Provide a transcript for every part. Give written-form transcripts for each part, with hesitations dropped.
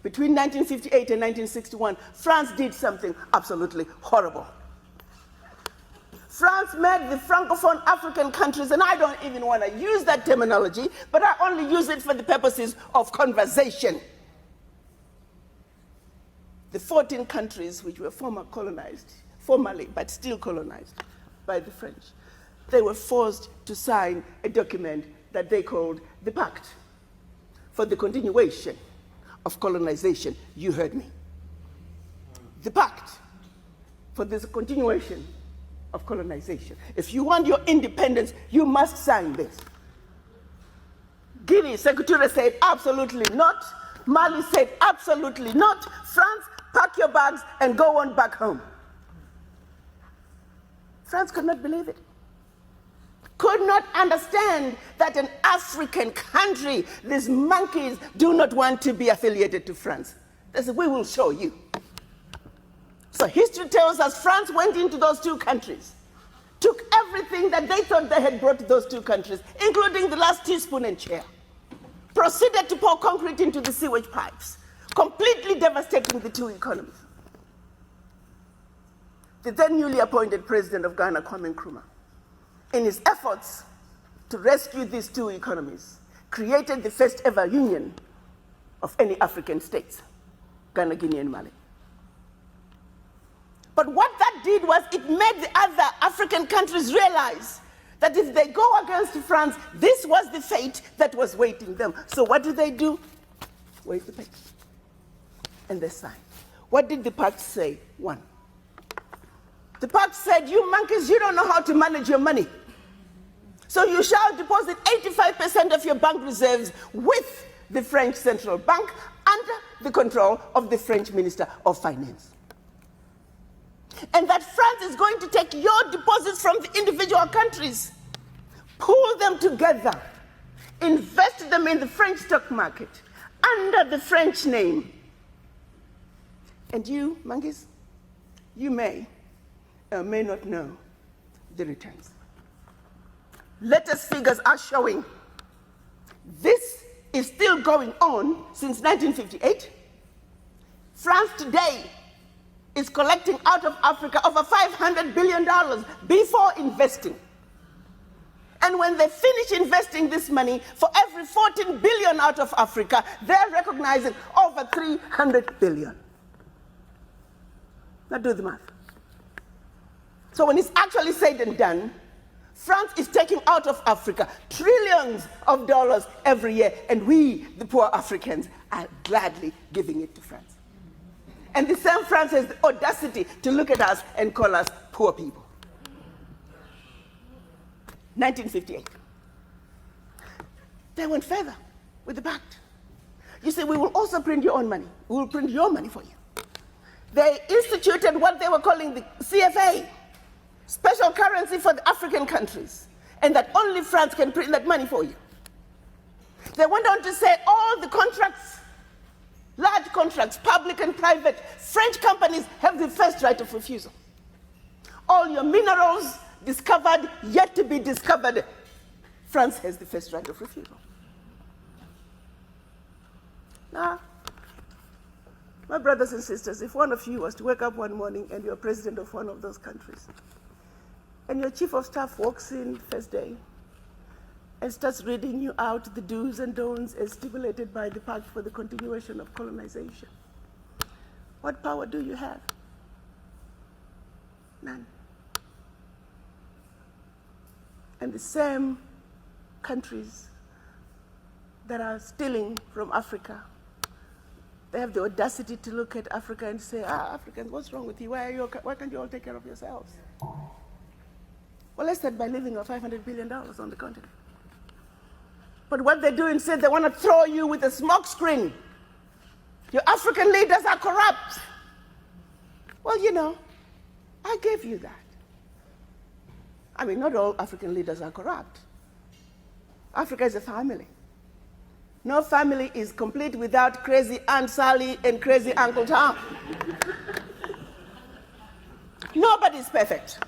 between 1958 and 1961, France did something absolutely horrible. France made the Francophone African countries, and I don't even want to use that terminology, but I only use it for the purposes of conversation. The 14 countries which were formally, but still colonized by the French, they were forced to sign a document that they called the Pact for the Continuation of Colonization. You heard me. The Pact for this continuation of colonization. If you want your independence, you must sign this. Guinea, Secretary said absolutely not. Mali said absolutely not. France, pack your bags and go on back home. France could not believe it. Could not understand that an African country, these monkeys, do not want to be affiliated to France. They said, we will show you. So history tells us France went into those two countries, took everything that they thought they had brought to those two countries, including the last teaspoon and chair, proceeded to pour concrete into the sewage pipes, completely devastating the two economies. The then newly appointed president of Ghana, Kwame Nkrumah, in his efforts to rescue these two economies, created the first ever union of any African states, Ghana, Guinea, and Mali. But what that did was it made the other African countries realize that if they go against France, this was the fate that was waiting them. So what do? Wave the paper. And they signed. What did the pact say? One. The pact said, you monkeys, you don't know how to manage your money. So you shall deposit 85% of your bank reserves with the French Central Bank under the control of the French Minister of Finance. And that France is going to take your deposits from the individual countries, pool them together, invest them in the French stock market under the French name. And you, monkeys, you may or may not know the returns. Latest figures are showing this is still going on since 1958. France today is collecting out of Africa over $500 billion before investing. And when they finish investing this money, for every 14 billion out of Africa, they're recognizing over 300 billion. Now do the math. So when it's actually said and done, France is taking out of Africa trillions of dollars every year, and we, the poor Africans, are gladly giving it to France. And the same France has the audacity to look at us and call us poor people. 1958. They went further with the pact. You see, we will also print your own money. We will print your money for you. They instituted what they were calling the CFA, special currency for the African countries, and that only France can print that money for you. They went on to say all the contracts, large contracts, public and private, French companies have the first right of refusal. All your minerals discovered, yet to be discovered, France has the first right of refusal. Now, my brothers and sisters, if one of you was to wake up one morning and you're president of one of those countries, and your chief of staff walks in first day and starts reading you out the do's and don'ts as stipulated by the Pact for the Continuation of Colonization, what power do you have? None. And the same countries that are stealing from Africa, they have the audacity to look at Africa and say, Africans, what's wrong with you? Why can't you all take care of yourselves? Well, let's start by leaving our $500 billion on the continent. But what they do instead, they want to throw you with a smoke screen. Your African leaders are corrupt. Well, you know, I gave you that. I mean, not all African leaders are corrupt. Africa is a family. No family is complete without crazy Aunt Sally and crazy Uncle Tom. Nobody's perfect.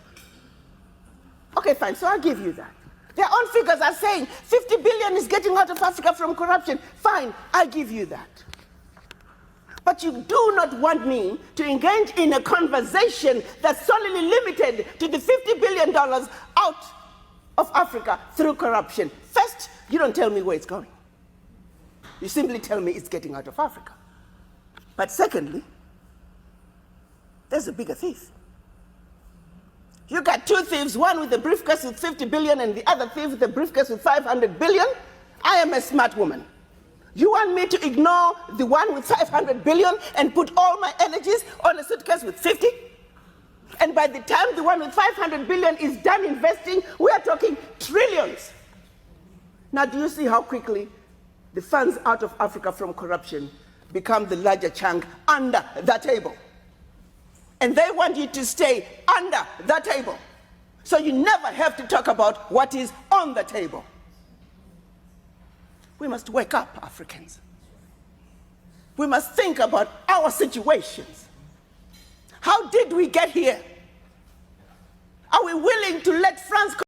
Okay, fine, so I'll give you that. Their own figures are saying 50 billion is getting out of Africa from corruption. Fine, I give you that. But you do not want me to engage in a conversation that's solely limited to the $50 billion out of Africa through corruption. First, you don't tell me where it's going. You simply tell me it's getting out of Africa. But secondly, there's a bigger thief. You got two thieves, one with a briefcase with 50 billion and the other thief with a briefcase with 500 billion. I am a smart woman. You want me to ignore the one with 500 billion and put all my energies on a suitcase with 50? And by the time the one with 500 billion is done investing, we are talking trillions. Now, do you see how quickly the funds out of Africa from corruption become the larger chunk under the table? And they want you to stay under the table. So you never have to talk about what is on the table. We must wake up, Africans. We must think about our situations. How did we get here? Are we willing to let France